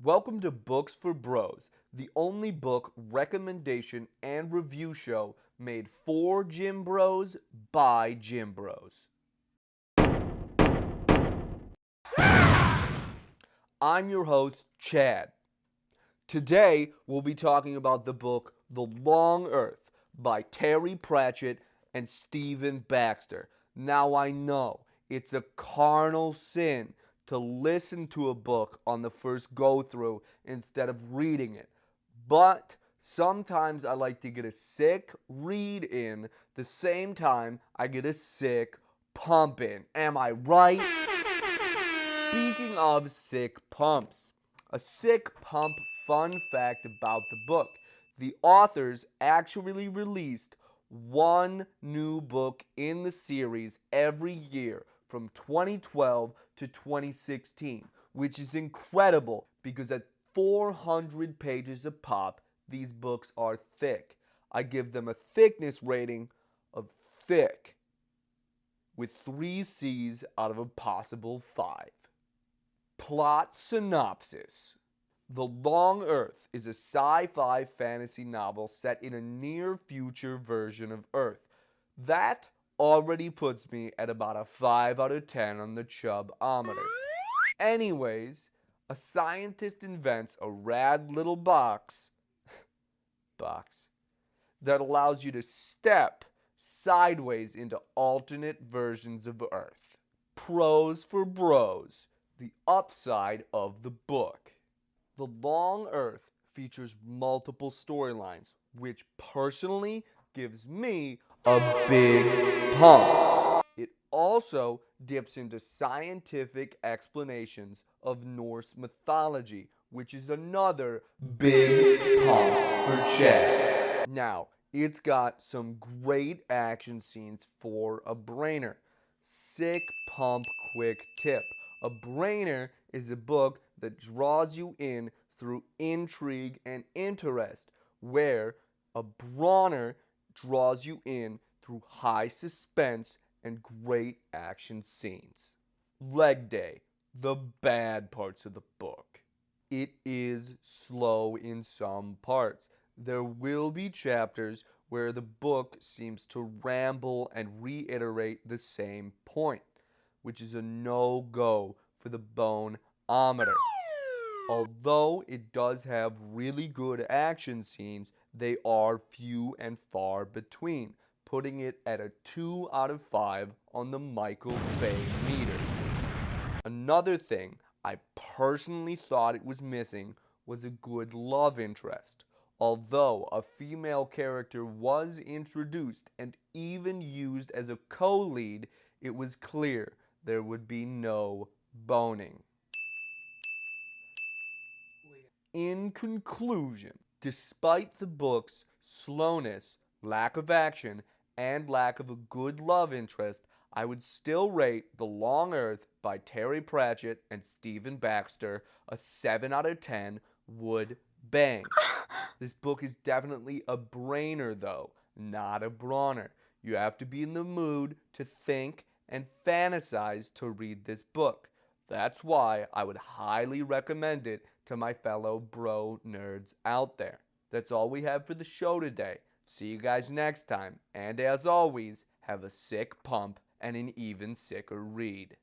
Welcome to Books for Bros, the only book recommendation and review show made for gym bros by gym bros. I'm your host, Chad. Today, we'll be talking about the book The Long Earth by Terry Pratchett and Stephen Baxter. Now, I know it's a carnal sin to listen to a book on the first go through instead of reading it, but sometimes I like to get a sick read in the same time I get a sick pump in. Am I right? Speaking of sick pumps, a sick pump fun fact about the book. The authors actually released one new book in the series every year from 2012 to 2016, which is incredible because at 400 pages a pop, these books are thick. I give them a thickness rating of thick with 3 C's out of a possible 5. Plot synopsis. The Long Earth is a sci-fi fantasy novel set in a near-future version of Earth. That already puts me at about a 5 out of 10 on the Chubb-ometer. Anyways, a scientist invents a rad little box that allows you to step sideways into alternate versions of Earth. Pros for bros. The upside of the book. The Long Earth features multiple storylines, which personally gives me a big pump. It also dips into scientific explanations of Norse mythology, which is another big pump for Chad. Now, it's got some great action scenes for a brainer. Sick pump quick tip. A brainer is a book that draws you in through intrigue and interest, where a brawner draws you in through high suspense and great action scenes. Leg day, the bad parts of the book. It is slow in some parts. There will be chapters where the book seems to ramble and reiterate the same point, which is a no-go for the bone-ometer. Although it does have really good action scenes, they are few and far between, putting it at a 2 out of 5 on the Michael Bay meter. Another thing I personally thought it was missing was a good love interest. Although a female character was introduced and even used as a co-lead, it was clear there would be no boning. In conclusion, despite the book's slowness, lack of action, and lack of a good love interest, I would still rate The Long Earth by Terry Pratchett and Stephen Baxter a 7 out of 10 would bang. This book is definitely a brainer though, not a brawner. You have to be in the mood to think and fantasize to read this book. That's why I would highly recommend it to my fellow bro nerds out there. That's all we have for the show today. See you guys next time, and as always, have a sick pump and an even sicker read.